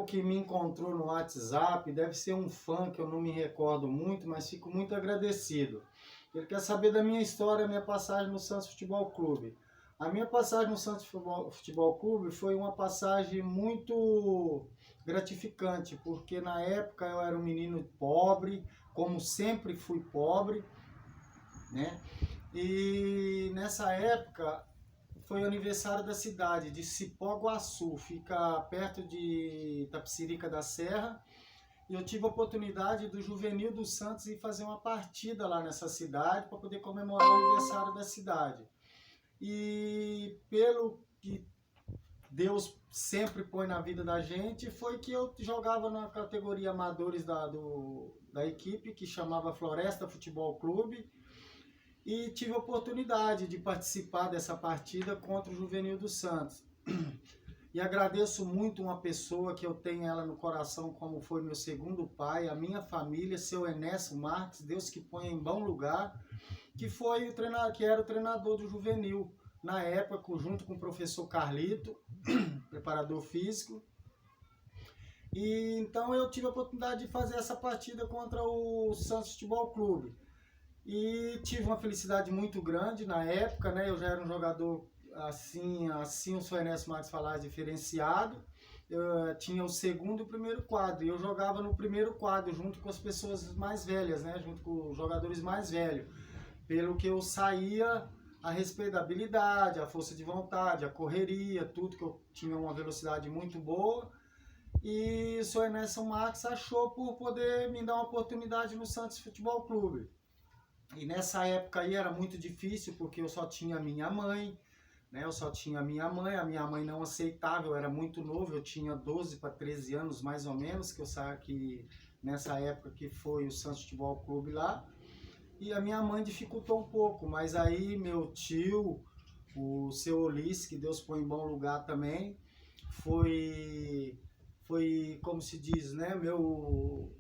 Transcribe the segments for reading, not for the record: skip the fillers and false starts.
que me encontrou no WhatsApp, deve ser um fã que eu não me recordo muito, mas fico muito agradecido. Ele quer saber da minha história, minha passagem no Santos Futebol Clube. A minha passagem no Santos Futebol Clube foi uma passagem muito gratificante, porque na época eu era um menino pobre, como sempre fui pobre, né? E nessa época foi o aniversário da cidade, de Cipó-Guaçu, fica perto de Itapecerica da Serra. E eu tive a oportunidade do Juvenil do Santos ir fazer uma partida lá nessa cidade para poder comemorar o aniversário da cidade. E pelo que Deus sempre põe na vida da gente, foi que eu jogava na categoria amadores da equipe, que chamava Floresta Futebol Clube, e tive a oportunidade de participar dessa partida contra o Juvenil do Santos. E agradeço muito uma pessoa que eu tenho ela no coração, como foi meu segundo pai, a minha família, seu Enécio Marques, Deus que põe em bom lugar, que foi que era o treinador do Juvenil, na época, junto com o professor Carlito, preparador físico. E então eu tive a oportunidade de fazer essa partida contra o Santos Futebol Clube. E tive uma felicidade muito grande na época, né? Eu já era um jogador assim o senhor Ernesto Marques falar, diferenciado. Eu tinha o segundo e o primeiro quadro. E eu jogava no primeiro quadro, junto com as pessoas mais velhas, né? Junto com os jogadores mais velhos. Pelo que eu saía a respeito da habilidade, a força de vontade, a correria, tudo, que eu tinha uma velocidade muito boa. E o senhor Ernesto Marques achou por poder me dar uma oportunidade no Santos Futebol Clube. E nessa época aí era muito difícil, porque eu só tinha a minha mãe, né? Eu só tinha a minha mãe não aceitava, eu era muito novo, eu tinha 12 para 13 anos mais ou menos, que eu saí aqui nessa época que foi o Santos Futebol Clube lá. E a minha mãe dificultou um pouco, mas aí meu tio, o seu Ulisses, que Deus põe em bom lugar também, foi como se diz, né? Meu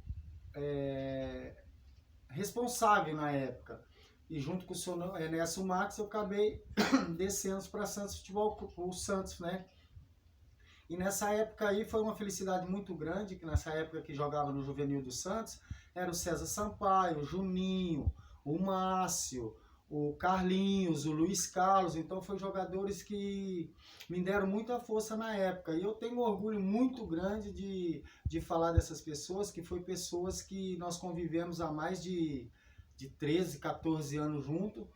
responsável na época. E junto com o senhor Ernesto Marques, eu acabei descendo para Santos Futebol, o Santos, né? E nessa época aí foi uma felicidade muito grande, que nessa época que jogava no Juvenil do Santos, era o César Sampaio, o Juninho, o Márcio, o Carlinhos, o Luiz Carlos. Então foram jogadores que me deram muita força na época. E eu tenho um orgulho muito grande de falar dessas pessoas, que foi pessoas que nós convivemos há mais de 13, 14 anos junto.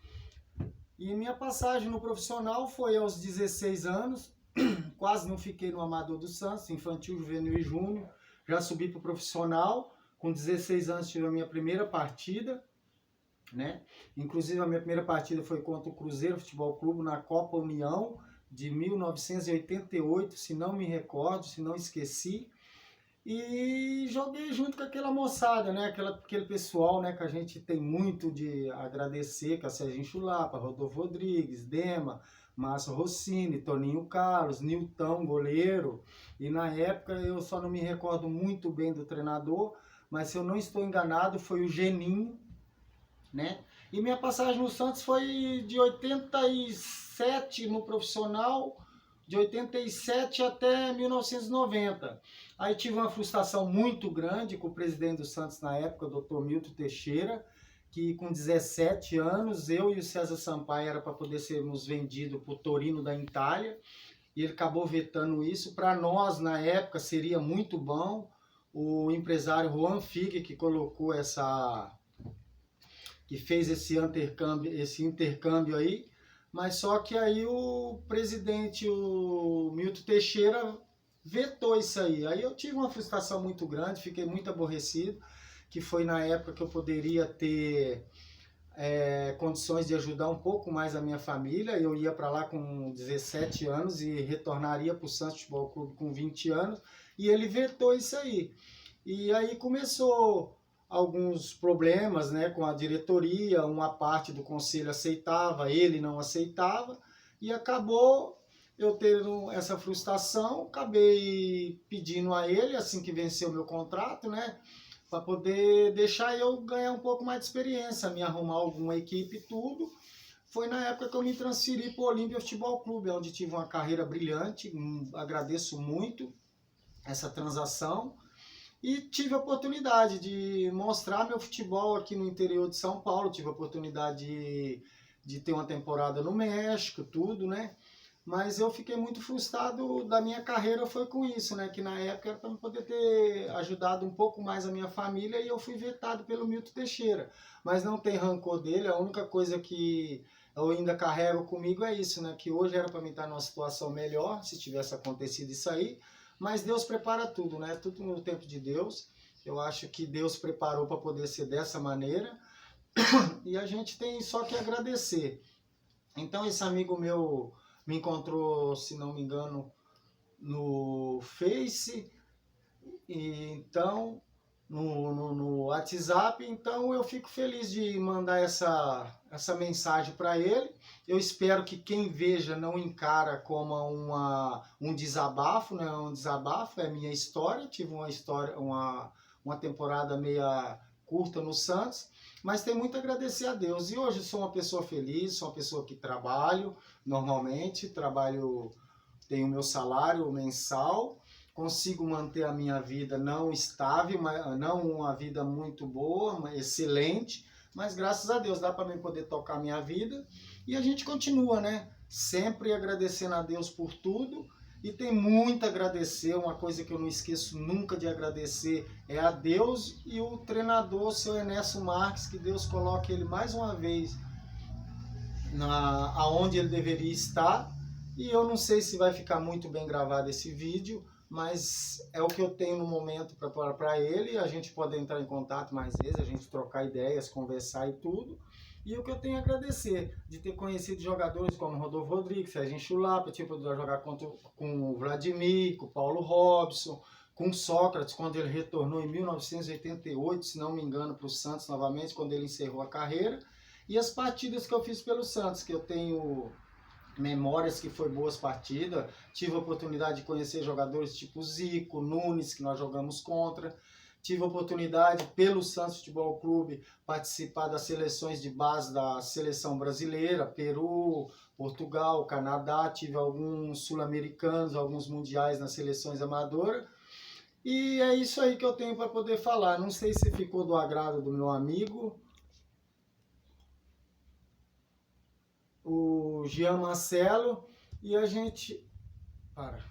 E minha passagem no profissional foi aos 16 anos, quase não fiquei no Amador do Santos, infantil, juvenil e júnior. Já subi para o profissional, com 16 anos tive a minha primeira partida, né? Inclusive a minha primeira partida foi contra o Cruzeiro Futebol Clube na Copa União de 1988, se não me recordo, se não esqueci. E joguei junto com aquela moçada, né? Aquele pessoal, né? Que a gente tem muito de agradecer, que é o Serginho Chulapa, Rodolfo Rodrigues, Dema, Márcio Rossini, Toninho Carlos, Nilton, goleiro. E na época eu só não me recordo muito bem do treinador, mas se eu não estou enganado foi o Geninho, né? E minha passagem no Santos foi de 87 no profissional, de 87 até 1990. Aí tive uma frustração muito grande com o presidente do Santos na época, o Dr. Milton Teixeira, que com 17 anos, eu e o César Sampaio era para poder sermos vendidos para o Torino da Itália, e ele acabou vetando isso. Para nós, na época, seria muito bom. O empresário Juan Figue, que colocou que fez esse intercâmbio aí, mas só que aí o presidente, o Milton Teixeira, vetou isso aí. Aí eu tive uma frustração muito grande, fiquei muito aborrecido, que foi na época que eu poderia ter condições de ajudar um pouco mais a minha família. Eu ia para lá com 17 anos e retornaria para o Santos Futebol Clube com 20 anos, e ele vetou isso aí. E aí começou alguns problemas, né, com a diretoria, uma parte do conselho aceitava, ele não aceitava, e acabou eu tendo essa frustração, acabei pedindo a ele, assim que venceu o meu contrato, né, para poder deixar eu ganhar um pouco mais de experiência, me arrumar alguma equipe e tudo. Foi na época que eu me transferi para o Olímpia Futebol Clube, onde tive uma carreira brilhante, agradeço muito. essa transação e tive a oportunidade de mostrar meu futebol aqui no interior de São Paulo, tive a oportunidade de ter uma temporada no México, tudo, né? Mas eu fiquei muito frustrado da minha carreira foi com isso, né? Que na época era para poder ter ajudado um pouco mais a minha família e eu fui vetado pelo Milton Teixeira. Mas não tem rancor dele, a única coisa que eu ainda carrego comigo é isso, né? Que hoje era para mim estar numa situação melhor, se tivesse acontecido isso aí. Mas Deus prepara tudo, né? Tudo no tempo de Deus. Eu acho que Deus preparou para poder ser dessa maneira. E a gente tem só que agradecer. Então esse amigo meu me encontrou, se não me engano, no Face, e então no WhatsApp, então eu fico feliz de mandar essa mensagem para ele. Eu espero que quem veja não encara como um desabafo, né? Um desabafo é a minha história, tive uma temporada meia curta no Santos, mas tem muito a agradecer a Deus. E hoje sou uma pessoa feliz, sou uma pessoa que trabalho normalmente, tenho meu salário mensal, consigo manter a minha vida não estável, não uma vida muito boa, mas excelente, mas graças a Deus dá para mim poder tocar a minha vida e a gente continua, né? Sempre agradecendo a Deus por tudo. E tem muito a agradecer, uma coisa que eu não esqueço nunca de agradecer é a Deus e o treinador, o seu Ernesto Marques, que Deus coloque ele mais uma vez aonde ele deveria estar. E eu não sei se vai ficar muito bem gravado esse vídeo, mas é o que eu tenho no momento para ele. A gente pode entrar em contato mais vezes, a gente trocar ideias, conversar e tudo. E o que eu tenho a agradecer de ter conhecido jogadores como Rodolfo Rodrigues, Serginho Chulapa, tipo, de jogar com o Vladimir, com o Paulo Robson, com o Sócrates, quando ele retornou em 1988, se não me engano, para o Santos novamente, quando ele encerrou a carreira. E as partidas que eu fiz pelo Santos, que eu tenho memórias que foi boas partidas. Tive a oportunidade de conhecer jogadores tipo Zico, Nunes, que nós jogamos contra. Tive a oportunidade, pelo Santos Futebol Clube, participar das seleções de base da seleção brasileira, Peru, Portugal, Canadá. Tive alguns sul-americanos, alguns mundiais nas seleções amadoras. E é isso aí que eu tenho para poder falar. Não sei se ficou do agrado do meu amigo, o Jean Marcelo, e a gente... Para.